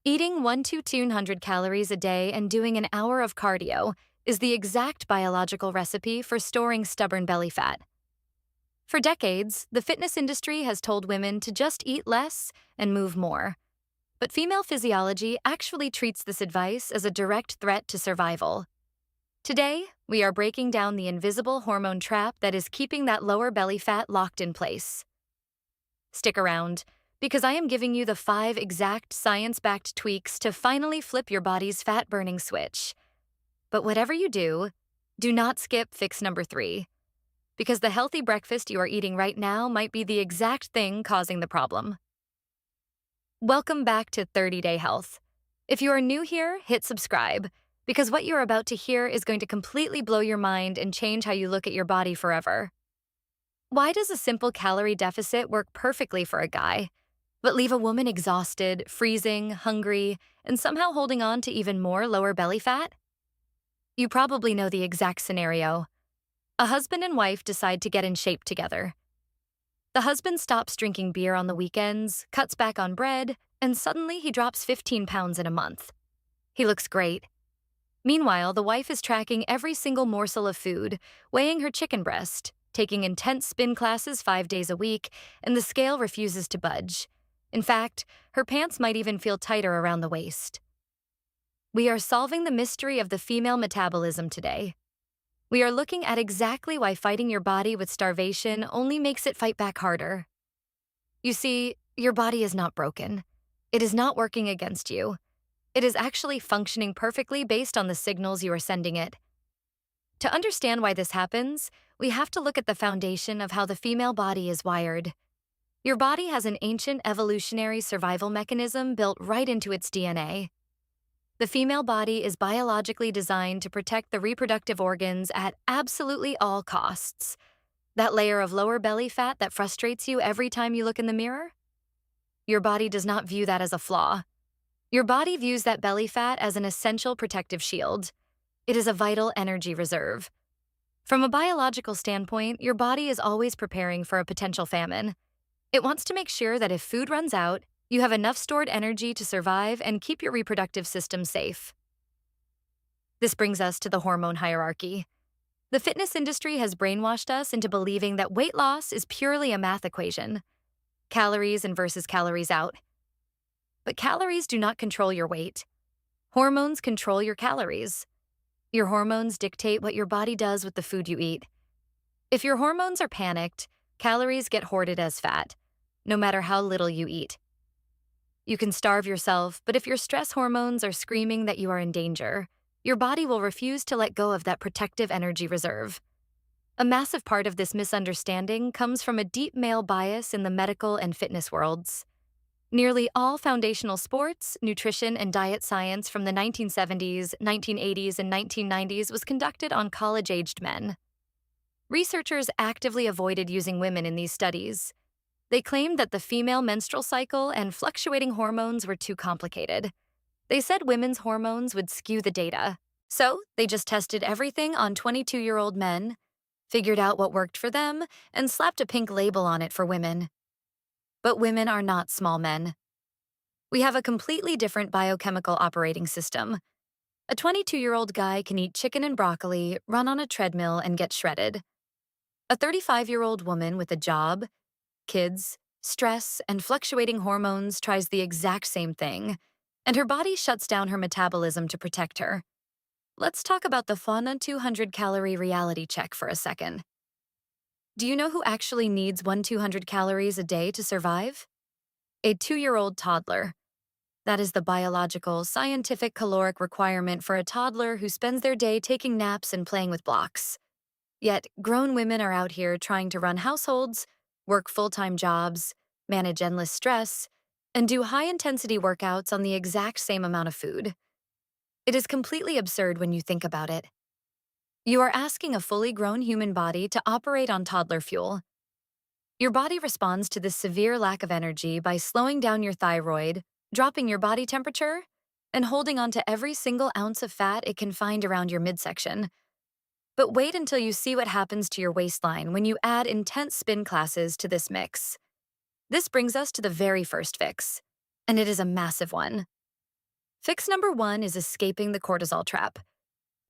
Eating 1 to 200 calories a day and doing an hour of cardio is the exact biological recipe for storing stubborn belly fat. For decades, the fitness industry has told women to just eat less and move more. But female physiology actually treats this advice as a direct threat to survival. Today, we are breaking down the invisible hormone trap that is keeping that lower belly fat locked in place. Stick around, because I am giving you the 5 exact science-backed tweaks to finally flip your body's fat-burning switch. But whatever you do not skip fix number 3, because the healthy breakfast you are eating right now might be the exact thing causing the problem. Welcome back to 30-Day Health. If you are new here, hit subscribe, because what you're about to hear is going to completely blow your mind and change how you look at your body forever. Why does a simple calorie deficit work perfectly for a guy, but leave a woman exhausted, freezing, hungry, and somehow holding on to even more lower belly fat? You probably know the exact scenario. A husband and wife decide to get in shape together. The husband stops drinking beer on the weekends, cuts back on bread, and suddenly he drops 15 pounds in a month. He looks great. Meanwhile, the wife is tracking every single morsel of food, weighing her chicken breast, taking intense spin classes 5 days a week, and the scale refuses to budge. In fact, her pants might even feel tighter around the waist. We are solving the mystery of the female metabolism today. We are looking at exactly why fighting your body with starvation only makes it fight back harder. You see, your body is not broken. It is not working against you. It is actually functioning perfectly based on the signals you are sending it. To understand why this happens, we have to look at the foundation of how the female body is wired. Your body has an ancient evolutionary survival mechanism built right into its DNA. The female body is biologically designed to protect the reproductive organs at absolutely all costs. That layer of lower belly fat that frustrates you every time you look in the mirror? Your body does not view that as a flaw. Your body views that belly fat as an essential protective shield. It is a vital energy reserve. From a biological standpoint, your body is always preparing for a potential famine. It wants to make sure that if food runs out, you have enough stored energy to survive and keep your reproductive system safe. This brings us to the hormone hierarchy. The fitness industry has brainwashed us into believing that weight loss is purely a math equation. Calories in versus calories out. But calories do not control your weight. Hormones control your calories. Your hormones dictate what your body does with the food you eat. If your hormones are panicked, calories get hoarded as fat, no matter how little you eat. You can starve yourself, but if your stress hormones are screaming that you are in danger, your body will refuse to let go of that protective energy reserve. A massive part of this misunderstanding comes from a deep male bias in the medical and fitness worlds. Nearly all foundational sports, nutrition, and diet science from the 1970s, 1980s, and 1990s was conducted on college-aged men. Researchers actively avoided using women in these studies. They claimed that the female menstrual cycle and fluctuating hormones were too complicated. They said women's hormones would skew the data. So they just tested everything on 22-year-old men, figured out what worked for them, and slapped a pink label on it for women. But women are not small men. We have a completely different biochemical operating system. A 22-year-old guy can eat chicken and broccoli, run on a treadmill, and get shredded. A 35-year-old woman with a job, kids, stress, and fluctuating hormones tries the exact same thing, and her body shuts down her metabolism to protect her. Let's talk about the fun 200-calorie reality check for a second. Do you know who actually needs 200 calories a day to survive? A 2-year-old toddler. That is the biological, scientific caloric requirement for a toddler who spends their day taking naps and playing with blocks. Yet, grown women are out here trying to run households, work full-time jobs, manage endless stress, and do high-intensity workouts on the exact same amount of food. It is completely absurd when you think about it. You are asking a fully grown human body to operate on toddler fuel. Your body responds to this severe lack of energy by slowing down your thyroid, dropping your body temperature, and holding on to every single ounce of fat it can find around your midsection. But wait until you see what happens to your waistline when you add intense spin classes to this mix. This brings us to the very first fix, and it is a massive one. Fix number one is escaping the cortisol trap.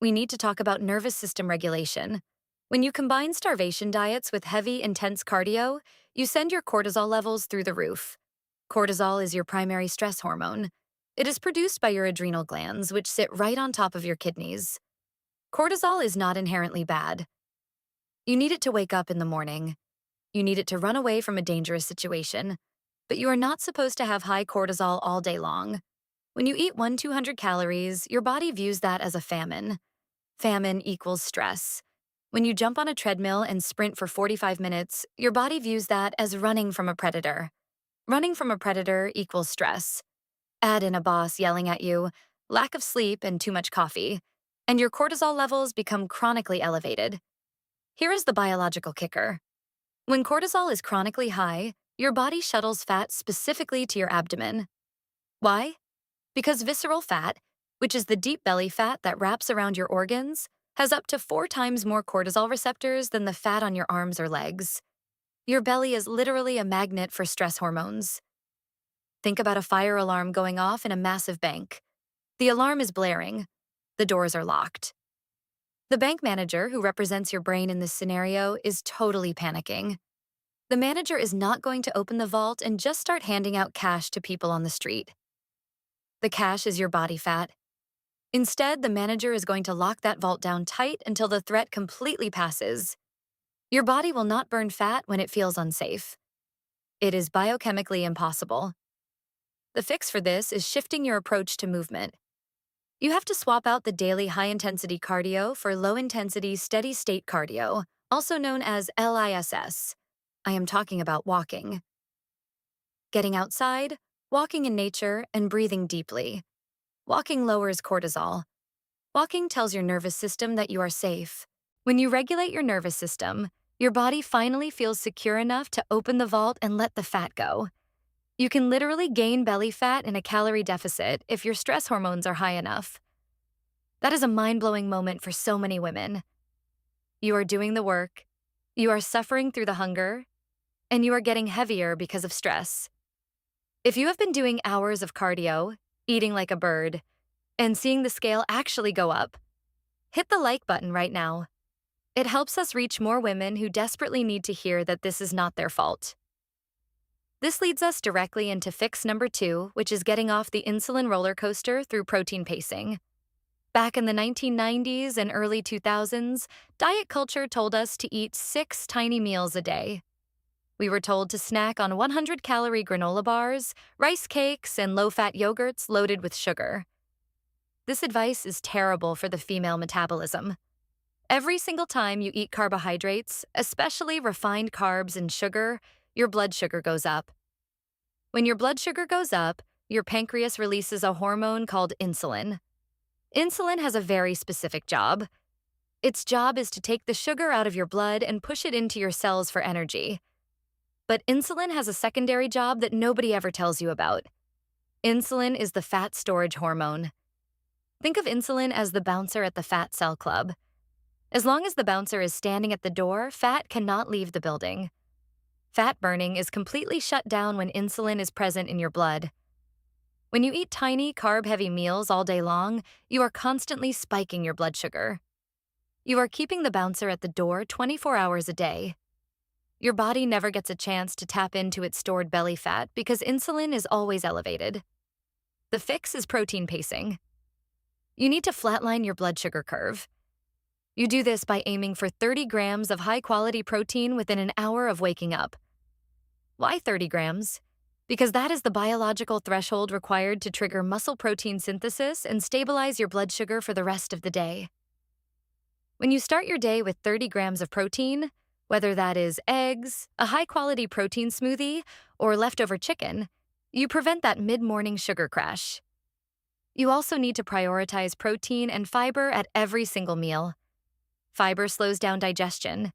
We need to talk about nervous system regulation. When you combine starvation diets with heavy, intense cardio, you send your cortisol levels through the roof. Cortisol is your primary stress hormone. It is produced by your adrenal glands, which sit right on top of your kidneys. Cortisol is not inherently bad. You need it to wake up in the morning. You need it to run away from a dangerous situation. But you are not supposed to have high cortisol all day long. When you eat 200 calories, your body views that as a famine. Famine equals stress. When you jump on a treadmill and sprint for 45 minutes, your body views that as running from a predator. Running from a predator equals stress. Add in a boss yelling at you, lack of sleep, and too much coffee, and your cortisol levels become chronically elevated. Here is the biological kicker. When cortisol is chronically high, your body shuttles fat specifically to your abdomen. Why? Because visceral fat, which is the deep belly fat that wraps around your organs, has up to 4 times more cortisol receptors than the fat on your arms or legs. Your belly is literally a magnet for stress hormones. Think about a fire alarm going off in a massive bank. The alarm is blaring. The doors are locked. The bank manager, who represents your brain in this scenario, is totally panicking. The manager is not going to open the vault and just start handing out cash to people on the street. The cash is your body fat. Instead, the manager is going to lock that vault down tight until the threat completely passes. Your body will not burn fat when it feels unsafe. It is biochemically impossible. The fix for this is shifting your approach to movement. You have to swap out the daily high-intensity cardio for low-intensity steady-state cardio, also known as LISS. I am talking about walking. Getting outside, walking in nature, and breathing deeply. Walking lowers cortisol. Walking tells your nervous system that you are safe. When you regulate your nervous system, your body finally feels secure enough to open the vault and let the fat go. You can literally gain belly fat in a calorie deficit if your stress hormones are high enough. That is a mind-blowing moment for so many women. You are doing the work, you are suffering through the hunger, and you are getting heavier because of stress. If you have been doing hours of cardio, eating like a bird, and seeing the scale actually go up, hit the like button right now. It helps us reach more women who desperately need to hear that this is not their fault. This leads us directly into fix number 2, which is getting off the insulin roller coaster through protein pacing. Back in the 1990s and early 2000s, diet culture told us to eat 6 tiny meals a day. We were told to snack on 100-calorie granola bars, rice cakes, and low-fat yogurts loaded with sugar. This advice is terrible for the female metabolism. Every single time you eat carbohydrates, especially refined carbs and sugar, your blood sugar goes up. When your blood sugar goes up, your pancreas releases a hormone called insulin. Insulin has a very specific job. Its job is to take the sugar out of your blood and push it into your cells for energy. But insulin has a secondary job that nobody ever tells you about. Insulin is the fat storage hormone. Think of insulin as the bouncer at the fat cell club. As long as the bouncer is standing at the door, fat cannot leave the building. Fat burning is completely shut down when insulin is present in your blood. When you eat tiny, carb-heavy meals all day long, you are constantly spiking your blood sugar. You are keeping the bouncer at the door 24 hours a day. Your body never gets a chance to tap into its stored belly fat because insulin is always elevated. The fix is protein pacing. You need to flatline your blood sugar curve. You do this by aiming for 30 grams of high-quality protein within an hour of waking up. Why 30 grams? Because that is the biological threshold required to trigger muscle protein synthesis and stabilize your blood sugar for the rest of the day. When you start your day with 30 grams of protein, whether that is eggs, a high-quality protein smoothie, or leftover chicken, you prevent that mid-morning sugar crash. You also need to prioritize protein and fiber at every single meal. Fiber slows down digestion.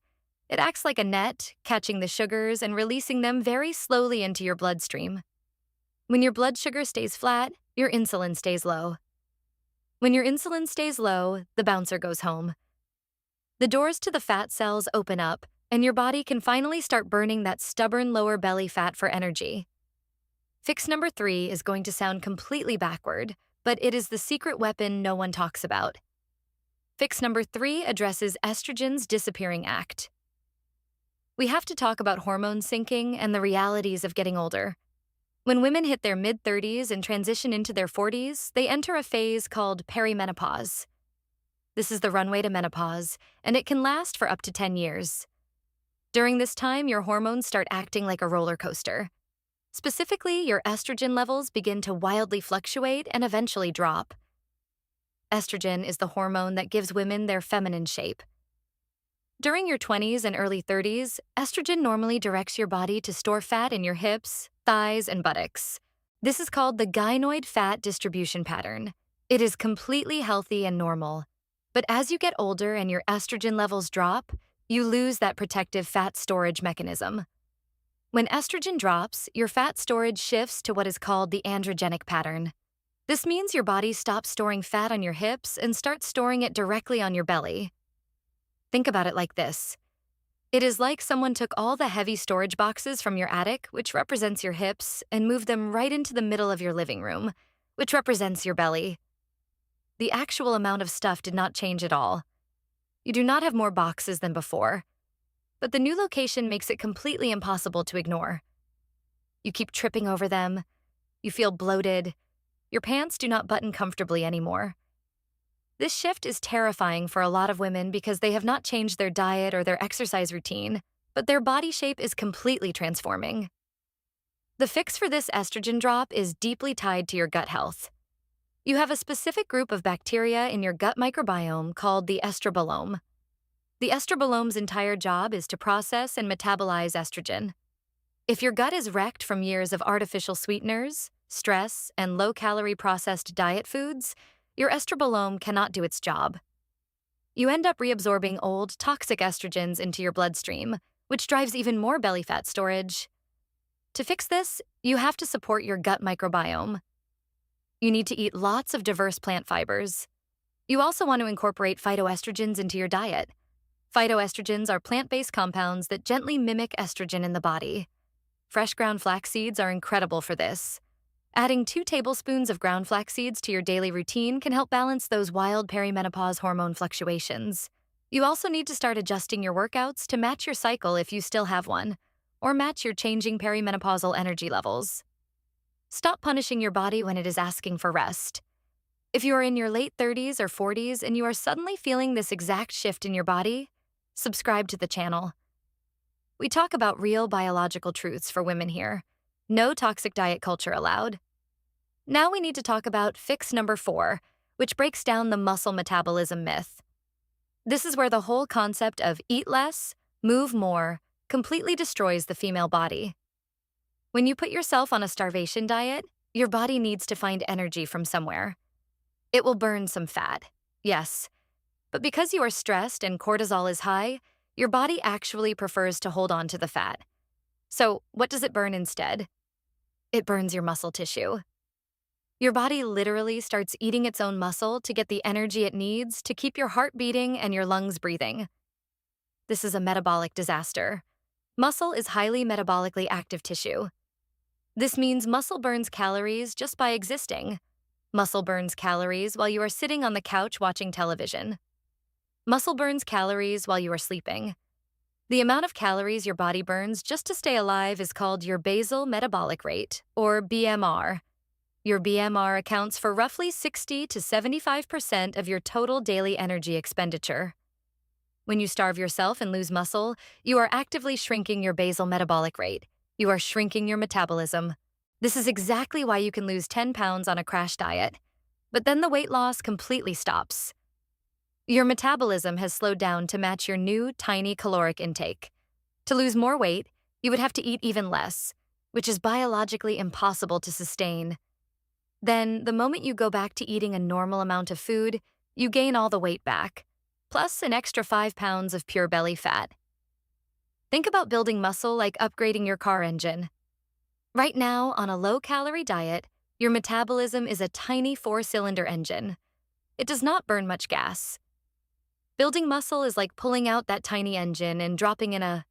It acts like a net, catching the sugars and releasing them very slowly into your bloodstream. When your blood sugar stays flat, your insulin stays low. When your insulin stays low, the bouncer goes home. The doors to the fat cells open up, and your body can finally start burning that stubborn lower belly fat for energy. Fix number 3 is going to sound completely backward, but it is the secret weapon no one talks about. Fix number 3 addresses estrogen's disappearing act. We have to talk about hormone sinking and the realities of getting older. When women hit their mid-30s and transition into their 40s, they enter a phase called perimenopause. This is the runway to menopause, and it can last for up to 10 years. During this time, your hormones start acting like a roller coaster. Specifically, your estrogen levels begin to wildly fluctuate and eventually drop. Estrogen is the hormone that gives women their feminine shape. During your 20s and early 30s, estrogen normally directs your body to store fat in your hips, thighs, and buttocks. This is called the gynoid fat distribution pattern. It is completely healthy and normal. But as you get older and your estrogen levels drop, you lose that protective fat storage mechanism. When estrogen drops, your fat storage shifts to what is called the androgenic pattern. This means your body stops storing fat on your hips and starts storing it directly on your belly. Think about it like this. It is like someone took all the heavy storage boxes from your attic, which represents your hips, and moved them right into the middle of your living room, which represents your belly. The actual amount of stuff did not change at all. You do not have more boxes than before, but the new location makes it completely impossible to ignore. You keep tripping over them. You feel bloated. Your pants do not button comfortably anymore. This shift is terrifying for a lot of women because they have not changed their diet or their exercise routine, but their body shape is completely transforming. The fix for this estrogen drop is deeply tied to your gut health. You have a specific group of bacteria in your gut microbiome called the estrobolome. The estrobolome's entire job is to process and metabolize estrogen. If your gut is wrecked from years of artificial sweeteners, stress, and low-calorie processed diet foods, your estrobolome cannot do its job. You end up reabsorbing old, toxic estrogens into your bloodstream, which drives even more belly fat storage. To fix this, you have to support your gut microbiome. You need to eat lots of diverse plant fibers. You also want to incorporate phytoestrogens into your diet. Phytoestrogens are plant-based compounds that gently mimic estrogen in the body. Fresh ground flax seeds are incredible for this. Adding 2 tablespoons of ground flax seeds to your daily routine can help balance those wild perimenopause hormone fluctuations. You also need to start adjusting your workouts to match your cycle if you still have one, or match your changing perimenopausal energy levels. Stop punishing your body when it is asking for rest. If you are in your late 30s or 40s and you are suddenly feeling this exact shift in your body, subscribe to the channel. We talk about real biological truths for women here. No toxic diet culture allowed. Now we need to talk about fix number 4, which breaks down the muscle metabolism myth. This is where the whole concept of eat less, move more, completely destroys the female body. When you put yourself on a starvation diet, your body needs to find energy from somewhere. It will burn some fat, yes. But because you are stressed and cortisol is high, your body actually prefers to hold on to the fat. So what does it burn instead? It burns your muscle tissue. Your body literally starts eating its own muscle to get the energy it needs to keep your heart beating and your lungs breathing. This is a metabolic disaster. Muscle is highly metabolically active tissue. This means muscle burns calories just by existing. Muscle burns calories while you are sitting on the couch watching television. Muscle burns calories while you are sleeping. The amount of calories your body burns just to stay alive is called your basal metabolic rate, or BMR. Your BMR accounts for roughly 60 to 75% of your total daily energy expenditure. When you starve yourself and lose muscle, you are actively shrinking your basal metabolic rate. You are shrinking your metabolism. This is exactly why you can lose 10 pounds on a crash diet. But then the weight loss completely stops. Your metabolism has slowed down to match your new, tiny caloric intake. To lose more weight, you would have to eat even less, which is biologically impossible to sustain. Then, the moment you go back to eating a normal amount of food, you gain all the weight back, plus an extra 5 pounds of pure belly fat. Think about building muscle like upgrading your car engine. Right now, on a low-calorie diet, your metabolism is a tiny 4-cylinder engine. It does not burn much gas. Building muscle is like pulling out that tiny engine and dropping in a